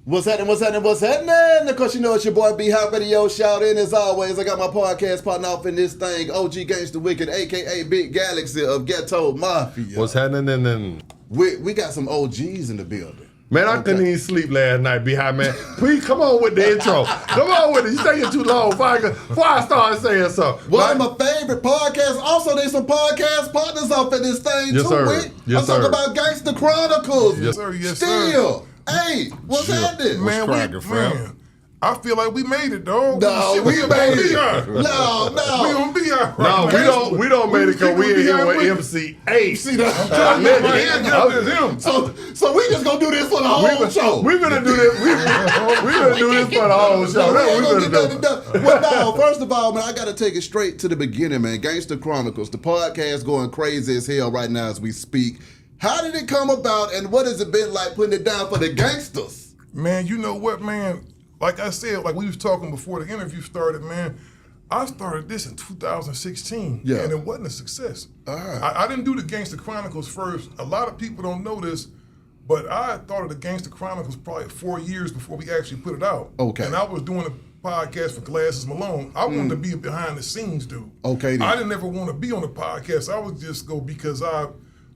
What's happening? Of course, you know it's your boy B Hop Radio. Shout in as always. I got my podcast partner off in this thing, OG Gangster Wicked, aka Big Galaxy of Ghetto Mafia. What's happening? We got some OGs in the building. Man, I couldn't even sleep last night, B-High, man. Please come on with the intro. Come on with it. You taking too long before I start saying something. One of my favorite podcasts. Also, there's some podcast partners off in this thing, yes, too. Sir. Yes, I'm talking about Gangster Chronicles. Yes, sir. Yes, Still. Sir. Hey, what's happening? Man, I feel like we made it, dog. No, we made it. No. We gonna be all right. No, we don't make it because we in here with MC Eiht. See that? So we just gonna do this for the whole show. We're gonna do this. We're gonna do this for the whole show. Well, no, first of all, man, I gotta take it straight to the beginning, man. Gangster Chronicles, the podcast going crazy as hell right now as we speak. How did it come about, and what has it been like putting it down for the gangsters? Man, you know what, man? Like I said, like we was talking before the interview started, man, I started this in 2016, and it wasn't a success. I didn't do the Gangster Chronicles first. A lot of people don't know this, but I thought of the Gangster Chronicles probably 4 years before we actually put it out. Okay. And I was doing a podcast for Glasses Malone. I wanted to be a behind the scenes dude. Okay. Then. I didn't ever want to be on the podcast. I would just go because I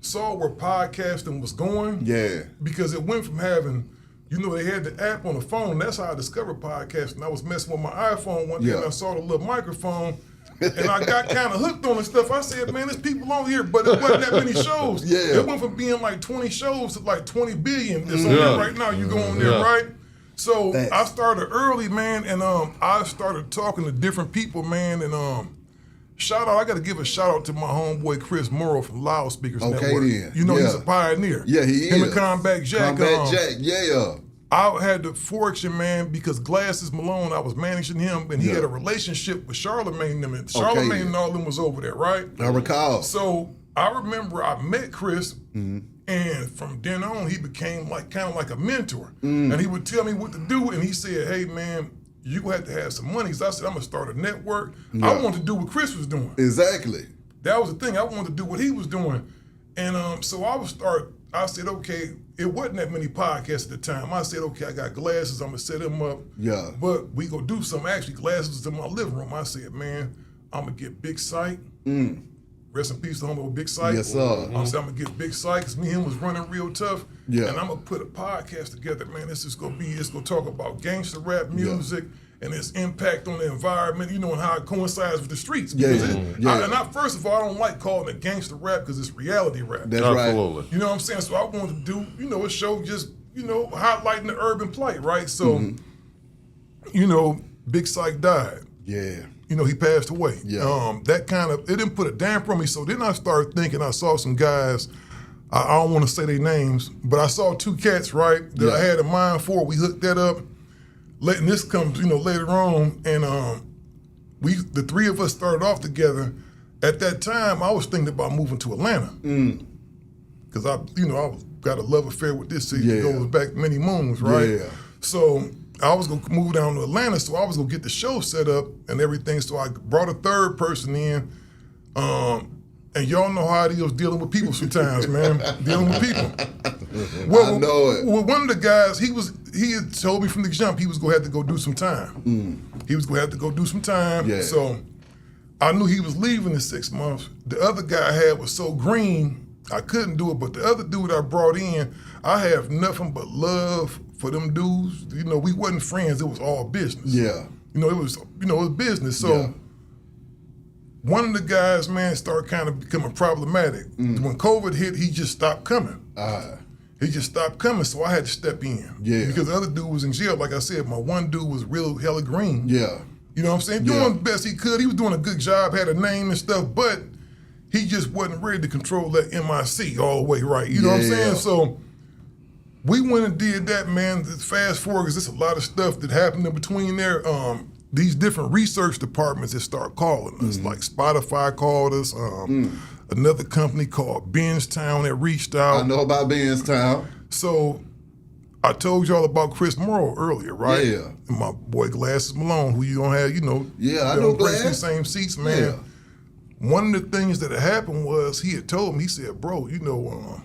saw where podcasting was going. Yeah. Because it went from having, you know, they had the app on the phone. That's how I discovered podcasting. I was messing with my iPhone one day and I saw the little microphone and I got kind of hooked on the stuff. I said, man, there's people on here, but it wasn't that many shows. Yeah. It went from being like 20 shows to like 20 billion. That's on there right now. You go on there, right? So I started early, man, and I started talking to different people, man, and shout out, I got to give a shout out to my homeboy Chris Morrow from Loudspeakers Network. Then. You know he's a pioneer. Yeah, he Him is. and Combat Jack. Yeah. I had the fortune, man, because Glasses Malone, I was managing him, and he had a relationship with Charlamagne and them. And Charlamagne and all them was over there, right? I recall. So I remember I met Chris, and from then on, he became kind of like a mentor. And he would tell me what to do, and he said, hey, man, you gonna have to have some money. So I said, I'm gonna start a network. I wanted to do what Chris was doing. Exactly. That was the thing. I wanted to do what he was doing. And so I said, okay, it wasn't that many podcasts at the time. I said, okay, I got Glasses, I'm gonna set him up. Yeah. But we gonna do something. Actually, Glasses was in my living room. I said, man, I'm gonna get Big Sight. Rest in peace to homie Big Sight. Yes, sir. I said, I'm gonna get Big Sight, because me and him was running real tough. Yeah. And I'm gonna put a podcast together, man. It's gonna talk about gangster rap music and its impact on the environment, you know, and how it coincides with the streets. And first of all, I don't like calling it gangster rap because it's reality rap. That's Absolutely. You know what I'm saying? So I wanted to do, you know, a show just, you know, highlighting the urban plight, right? So, you know, Big Sight died. Yeah. You know, he passed away. Yeah. That kind of, it didn't put a damper on me. So then I started thinking, I saw some guys, I don't want to say their names, but I saw two cats, right, that I had in mind for. We hooked that up. Letting this come, you know, later on, and the three of us started off together. At that time, I was thinking about moving to Atlanta because I got a love affair with this city. It goes back many moons, right? Yeah. So I was gonna move down to Atlanta, so I was gonna get the show set up and everything. So I brought a third person in, and y'all know how it is dealing with people sometimes, man. Dealing with people. Well, I know it. Well, one of the guys, he had told me from the jump he was gonna have to go do some time. He was gonna have to go do some time. Yeah. So I knew he was leaving in 6 months. The other guy I had was so green, I couldn't do it. But the other dude I brought in, I have nothing but love for them dudes. You know, we wasn't friends, it was all business. Yeah. It was business. So one of the guys, man, started kind of becoming problematic. When COVID hit, he just stopped coming. He just stopped coming, so I had to step in. Yeah. Because the other dude was in jail. Like I said, my one dude was real hella green. Yeah. You know what I'm saying? Doing the best he could. He was doing a good job, had a name and stuff, but he just wasn't ready to control that MIC all the way right. You know what I'm saying? So we went and did that, man. Fast forward, because there's a lot of stuff that happened in between there. These different research departments that start calling us, like Spotify called us, another company called Benstown that reached out. I know about Benstown. So I told y'all about Chris Morrow earlier, right? Yeah. And my boy Glasses Malone, who you don't have, you know. Yeah, I know Glass. The same seats, man. Yeah. One of the things that had happened was he had told me, he said, bro, you know,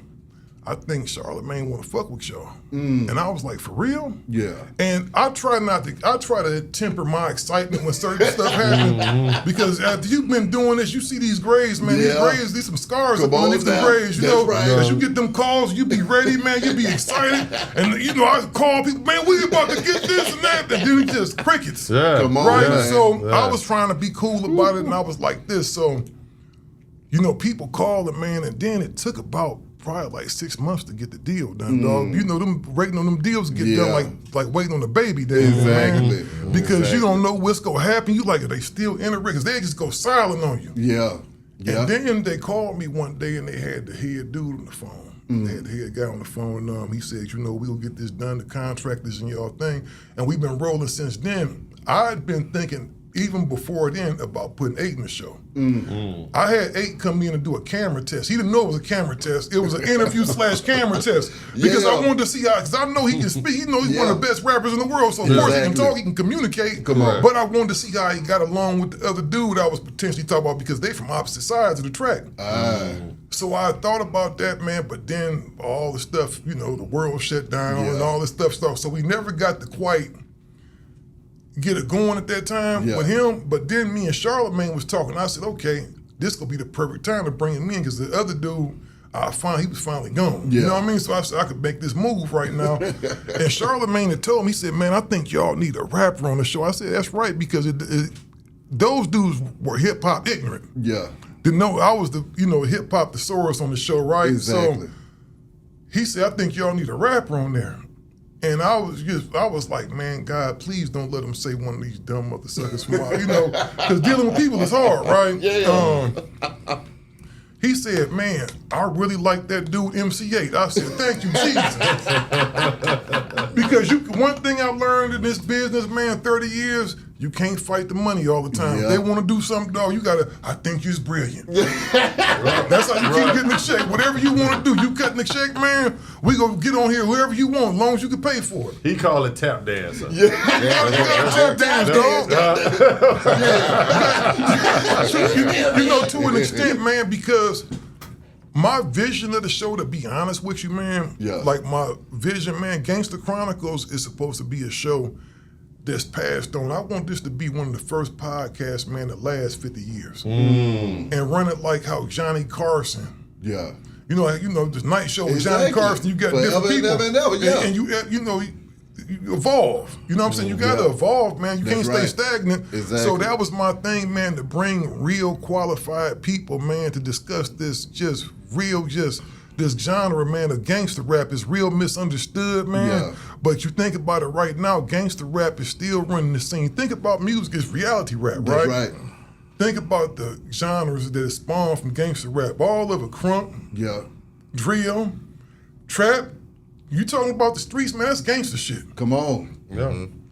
I think Charlamagne want to fuck with y'all. And I was like, for real? Yeah. And I try to temper my excitement when certain stuff happens because after you've been doing this, you see these grades, man. These grades, these some scars up underneath the grades. You know, as you get them calls, you be ready, man. You be excited, and you know I call people, man. We about to get this and that, and then just crickets. Yeah. Come on, Right. man. So I was trying to be cool about it, and I was like this. So, you know, people calling, man, and then it took about probably like 6 months to get the deal done, dog. You know, them waiting on them deals to get done like waiting on the baby days, Exactly. man. Because you don't know what's gonna happen. You like, are they still in it? Because they just go silent on you. Yeah. Yeah. And then they called me one day and they had the head dude on the phone. They had the head guy on the phone. He said, you know, we'll get this done. The contract is in y'all thing. And we've been rolling since then. I'd been thinking, even before then, about putting Eiht in the show. I had Eiht come in and do a camera test. He didn't know it was a camera test. It was an interview / camera test. Because I wanted to see how, because I know he can speak. He knows he's one of the best rappers in the world. So of course he can talk, he can communicate. But I wanted to see how he got along with the other dude I was potentially talking about because they from opposite sides of the track. So I thought about that, man, but then all the stuff, you know, the world shut down and all this stuff started. So we never got to quite get it going at that time with him. But then me and Charlamagne was talking. I said, okay, this gonna be the perfect time to bring him in because the other dude, he was finally gone. You know what I mean? So I said I could make this move right now. And Charlamagne had told me, he said, man, I think y'all need a rapper on the show. I said, that's right, because those dudes were hip hop ignorant. Yeah. Didn't know I was the, you know, hip hop thesaurus on the show, right? Exactly. So he said, I think y'all need a rapper on there. And I was like, man, God, please don't let him say one of these dumb mother suckers from out, you know, because dealing with people is hard, right? He said, man, I really like that dude MC Eiht. I said, thank you, Jesus. Because one thing I learned in this business, man, 30 years, you can't fight the money all the time. If they want to do something, dog, you gotta, I think you're brilliant. That's how you keep getting the check. Whatever you want to do, you cutting the check, man, we gonna get on here whoever you want, as long as you can pay for it. He call it tap dance. You gotta tap dance, dog. You know, to an extent, man, because my vision of the show, to be honest with you, man, like my vision, man, Gangster Chronicles is supposed to be a show that's passed on. I want this to be one of the first podcasts, man, that lasts 50 years. And run it like how Johnny Carson. Yeah. You know, this night show with Johnny Carson, you got different people. And you know, you evolve. You know what I'm saying? You gotta evolve, man. You can't stay stagnant. Exactly. So that was my thing, man, to bring real qualified people, man, to discuss this this genre, man, of gangster rap is real misunderstood, man. But you think about it right now, gangster rap is still running the scene. Think about music as reality rap, right? That's right. Think about the genres that spawned from gangster rap. All of it, crunk, drill, trap. You talking about the streets, man, that's gangster shit. Come on.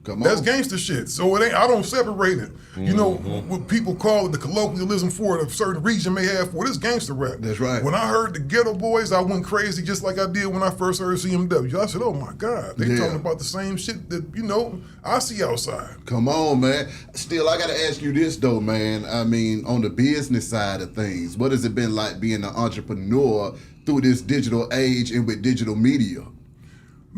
Come on. That's gangster shit. So it ain't, I don't separate it. You know, what people call it, the colloquialism for it, a certain region may have for it, it's gangster rap. That's right. When I heard the Ghetto Boys, I went crazy just like I did when I first heard CMW. I said, oh my God, they talking about the same shit that, you know, I see outside. Come on, man. Still, I got to ask you this, though, man. I mean, on the business side of things, what has it been like being an entrepreneur through this digital age and with digital media?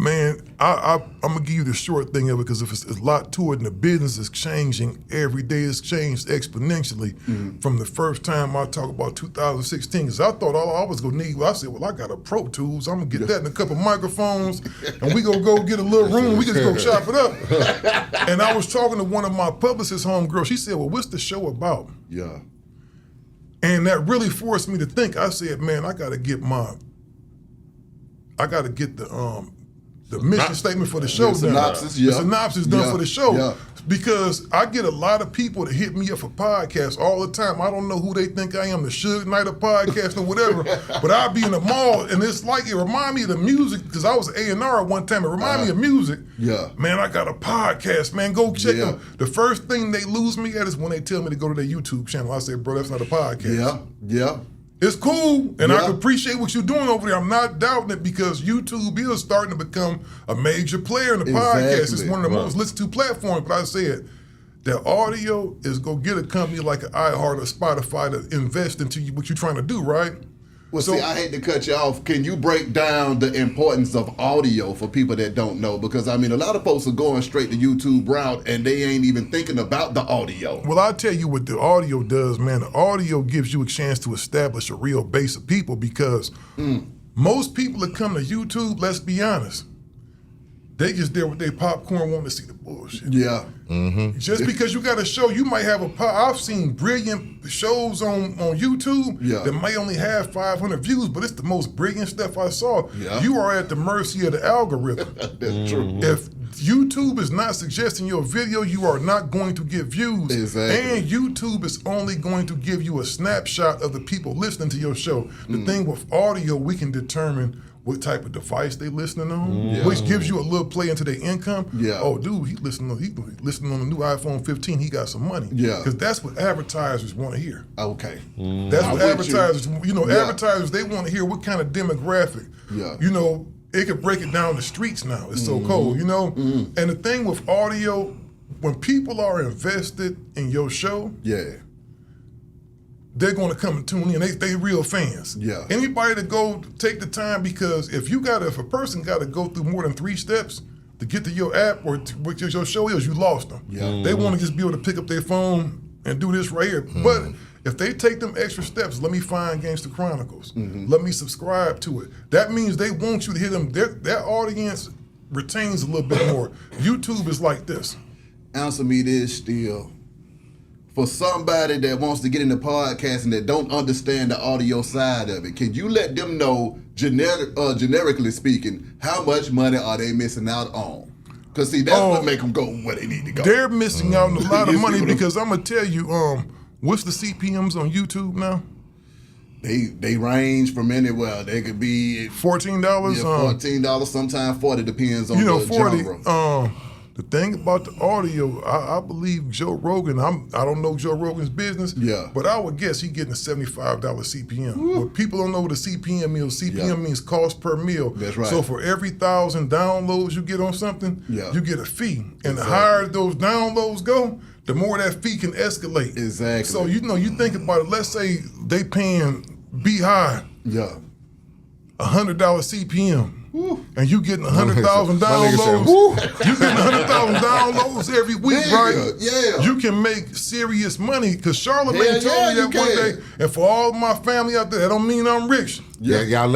Man, I'm gonna give you the short thing of it because it's a lot to it, and the business is changing every day. It's changed exponentially from the first time I talk about 2016. Because I thought all I was gonna need, I said, well, I got a Pro Tools. I'm gonna get that and a couple microphones, and we gonna go get a little room. We just go chop it up. And I was talking to one of my publicist homegirls. She said, well, what's the show about? Yeah. And that really forced me to think. I said, man, I gotta get the mission statement for the show done. The synopsis done for the show. Because I get a lot of people that hit me up for podcasts all the time. I don't know who they think I am, the Suge Knight of podcast or whatever. But I'll be in the mall, and it's like, it remind me of the music, because I was A&R at one time. It remind me of music. Man, I got a podcast, man. Go check them. The first thing they lose me at is when they tell me to go to their YouTube channel. I say, bro, that's not a podcast. It's cool, and I can appreciate what you're doing over there. I'm not doubting it, because YouTube is starting to become a major player in the podcast. It's one of the most listened to platforms. But I said that audio is going to get a company like an iHeart or Spotify to invest into what you're trying to do, right? Well, see, I hate to cut you off. Can you break down the importance of audio for people that don't know? Because, I mean, a lot of folks are going straight to YouTube route, and they ain't even thinking about the audio. Well, I'll tell you what the audio does, man. The audio gives you a chance to establish a real base of people because most people that come to YouTube, let's be honest, they just there with their popcorn wanting to see the bullshit. Yeah. Just because you got a show, you might have I've seen brilliant shows on YouTube that may only have 500 views, but it's the most brilliant stuff I saw. Yeah. You are at the mercy of the algorithm. That's true. If YouTube is not suggesting your video, you are not going to get views. Exactly. And YouTube is only going to give you a snapshot of the people listening to your show. The thing with audio, we can determine what type of device they listening on, which gives you a little play into their income. Yeah. Oh, dude, he listening on the new iPhone 15. He got some money. Yeah. Because that's what advertisers want to hear. Okay. That's what advertisers. Yeah. Advertisers, they want to hear what kind of demographic. Yeah. It could break it down the streets now. It's so cold. And the thing with audio, when people are invested in your show, they're going to come and tune in. They real fans. Yeah. Anybody to go take the time, because if a person got to go through more than 3 steps to get to your app or to what your show is, you lost them. Yeah. They want to just be able to pick up their phone and do this right here. But if they take them extra steps, let me find Gangster Chronicles. Let me subscribe to it. That means they want you to hear them. Their audience retains a little bit more. YouTube is like this. Answer me this still. For somebody that wants to get into podcasting that don't understand the audio side of it, can you let them know, generically speaking, how much money are they missing out on? Because, see, that's what make them go where they need to go. They're missing out on a lot of You see money what I'm- because I'm going to tell you, what's the CPMs on YouTube now? They range from anywhere. They could be $14. $14, sometimes $40, depends on the 40. genre. The thing about the audio, I believe Joe Rogan. I don't know Joe Rogan's business. But I would guess he's getting a $75 CPM. But people don't know what a CPM is. CPM means cost per mil. That's right. So for every 1,000 downloads you get on something, you get a fee. And the higher those downloads go, the more that fee can escalate. Exactly. So you think about it. Let's say they paying Beehive $100 CPM. And you getting 100,000 downloads. You getting 100,000 downloads every week, right? Yeah. You can make serious money because Charlamagne told me that one day. And for all my family out there, that don't mean I'm rich. Y'all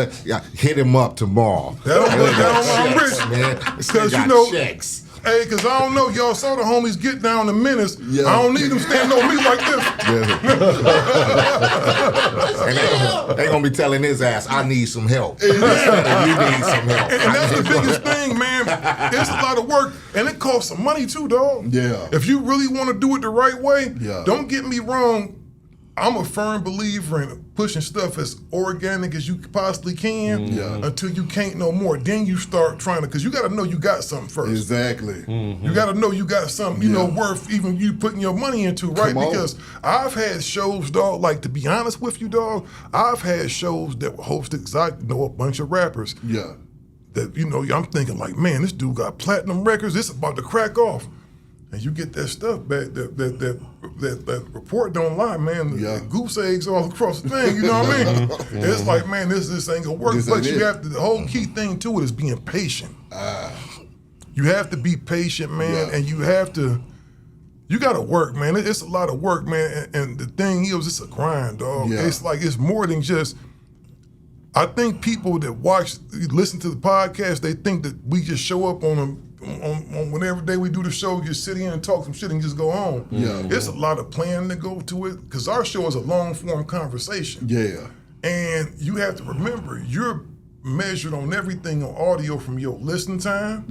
hit him up tomorrow. That don't mean I'm rich, man. Because checks. Hey, because I don't know, y'all saw the homies get down in minutes. I don't need them standing on me like this. And they gonna be telling his ass, I need some help. You need some help. And that's the biggest thing, man. It's a lot of work, and it costs some money too, dog. Yeah. If you really want to do it the right way, don't get me wrong. I'm a firm believer in pushing stuff as organic as you possibly can until you can't no more. Then you start trying to, because you got to know you got something first. Exactly. You got to know you got something, worth even you putting your money into, right? Because I've had shows, dog, like, to be honest with you, dog, I've had shows that were hosted, because I know a bunch of rappers. That, I'm thinking like, man, this dude got platinum records. This about to crack off. And you get that stuff back, that report don't lie, man. The goose eggs all across the thing, you know what I mean? It's like, man, this ain't gonna work. But you have to, the whole key thing to it is being patient. You have to be patient, man, and you gotta work, man. It's a lot of work, man. And the thing is, it's a grind, dog. It's like, it's more than just, I think people that listen to the podcast, they think that we just show up on whenever day we do the show, just sit here and talk some shit and just go home. There's a lot of planning to go to it, because our show is a long form conversation. And you have to remember, you're measured on everything on audio from your listening time.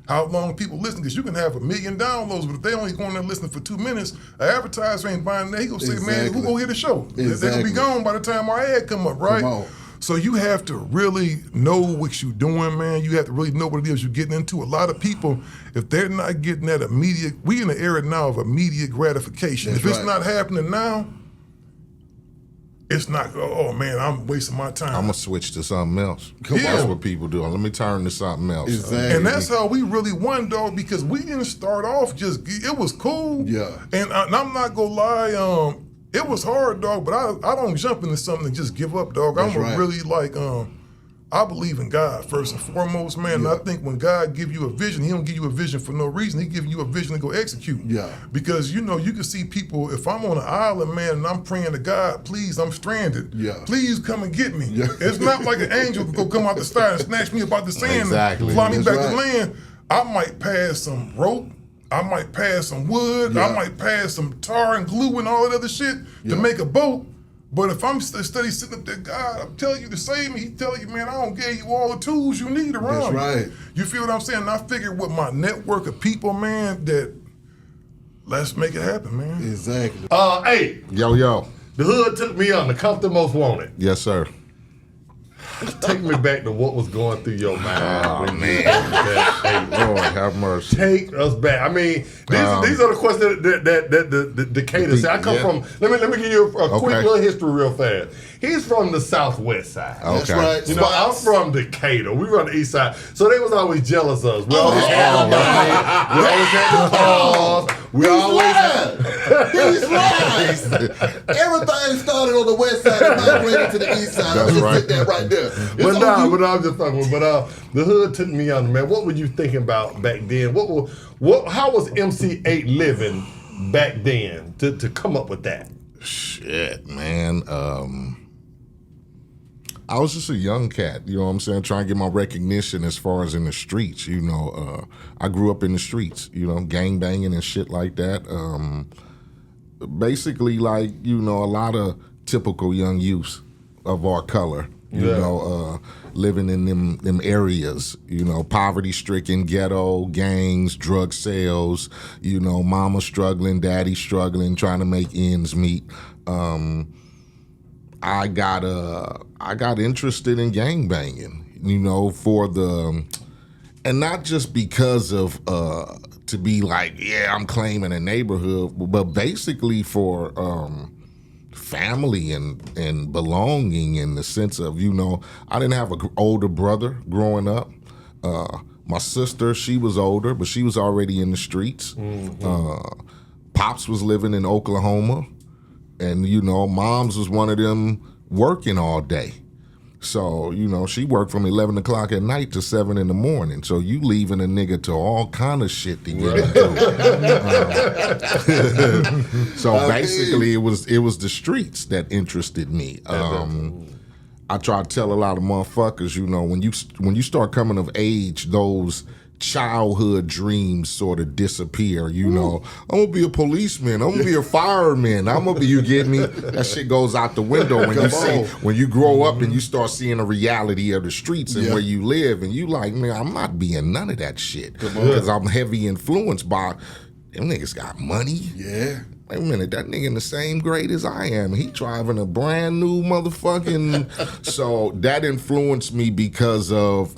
How long people listen, because you can have 1 million downloads, but if they only going there listening for 2 minutes, an advertiser ain't buying that. He gonna say, man, who gonna hear the show? They're gonna be gone by the time our ad come up, right? Come on. So you have to really know what you're doing, man. You have to really know what it is you're getting into. A lot of people, if they're not getting that immediate, we in the era now of immediate gratification. If it's not happening now, it's not, oh man, I'm wasting my time. I'm going to switch to something else. That's what people do. Let me turn to something else. Exactly. And that's how we really won, dog, because we didn't start off just, it was cool. And I'm not going to lie, It was hard, dog, but I don't jump into something and just give up, dog. That's I'm right. really like, I believe in God first and foremost, man. And I think when God give you a vision, he don't give you a vision for no reason. He give you a vision to go execute. Yeah. Because, you know, you can see people, if I'm on an island, man, and I'm praying to God, please, I'm stranded. Yeah. Please come and get me. Yeah. It's not like an angel can go come out the sky and snatch me up out the sand Exactly. and fly me That's back right. to land. I might pass some rope. I might pass some wood. Yeah. I might pass some tar and glue and all that other shit Yeah. to make a boat. But if I'm steady sitting up there, God, I'm telling you to save me. He telling you, man, I don't give you all the tools you need around. That's you. right. You feel what I'm saying? And I figured with my network of people, man, that let's make it happen, man. Exactly. Hey, Yo. the hood took me on the Compton Most Wanted. Yes, sir. Take me back to what was going through your mind. Oh, when man. you was at Eiht. Lord have mercy. Take us back. I mean, these are the questions that the Decatur said. I come from. Let me give you a quick little history real fast. He's from the southwest side. That's Okay. right. You know, I'm from Decatur. We were on the east side, so they was always jealous of us. We always had the money. We always had the cars. We always He's right. Everything started on the west side and migrated to the east side. That's I'll just right. sit that right there. But It's nah, on you. but I'm just fucking with. But the hood took me under, man. What were you thinking about back then? How was MC8 living back then to come up with that? Shit, man. I was just a young cat, you know what I'm saying, trying to get my recognition as far as in the streets, you know. I grew up in the streets, you know, gang banging and shit like that. Basically, like, you know, a lot of typical young youths of our color, you know, living in them areas, you know, poverty-stricken, ghetto, gangs, drug sales, you know, mama struggling, daddy struggling, trying to make ends meet. I got interested in gang banging, you know, and not just because of to be like, yeah, I'm claiming a neighborhood, but basically for family and belonging in the sense of, you know, I didn't have an older brother growing up. My sister, she was older, but she was already in the streets. Mm-hmm. Pops was living in Oklahoma. And, you know, Mom's was one of them working all day. So, you know, she worked from 11 o'clock at night to 7 in the morning. So you leaving a nigga to all kind of shit to get into. So basically it was the streets that interested me. I try to tell a lot of motherfuckers, you know, when you start coming of age, those childhood dreams sort of disappear, you know. I'm gonna be a policeman, I'm gonna be a fireman, I'm gonna be, you get me? That shit goes out the window when you grow up and you start seeing the reality of the streets and where you live, and you like, man, I'm not being none of that shit because I'm heavy influenced by them niggas got money. Yeah. Wait a minute, that nigga in the same grade as I am. He driving a brand new motherfucking... So that influenced me because of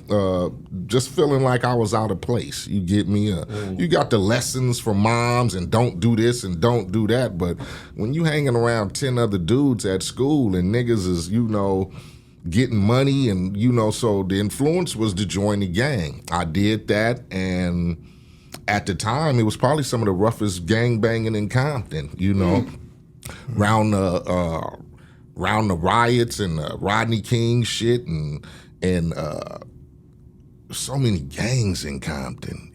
just feeling like I was out of place. You get me? You got the lessons from moms and don't do this and don't do that. But when you hanging around 10 other dudes at school and niggas is, you know, getting money and, you know, so the influence was to join the gang. I did that, and at the time, it was probably some of the roughest gang banging in Compton, you know, around the riots and Rodney King shit and so many gangs in Compton,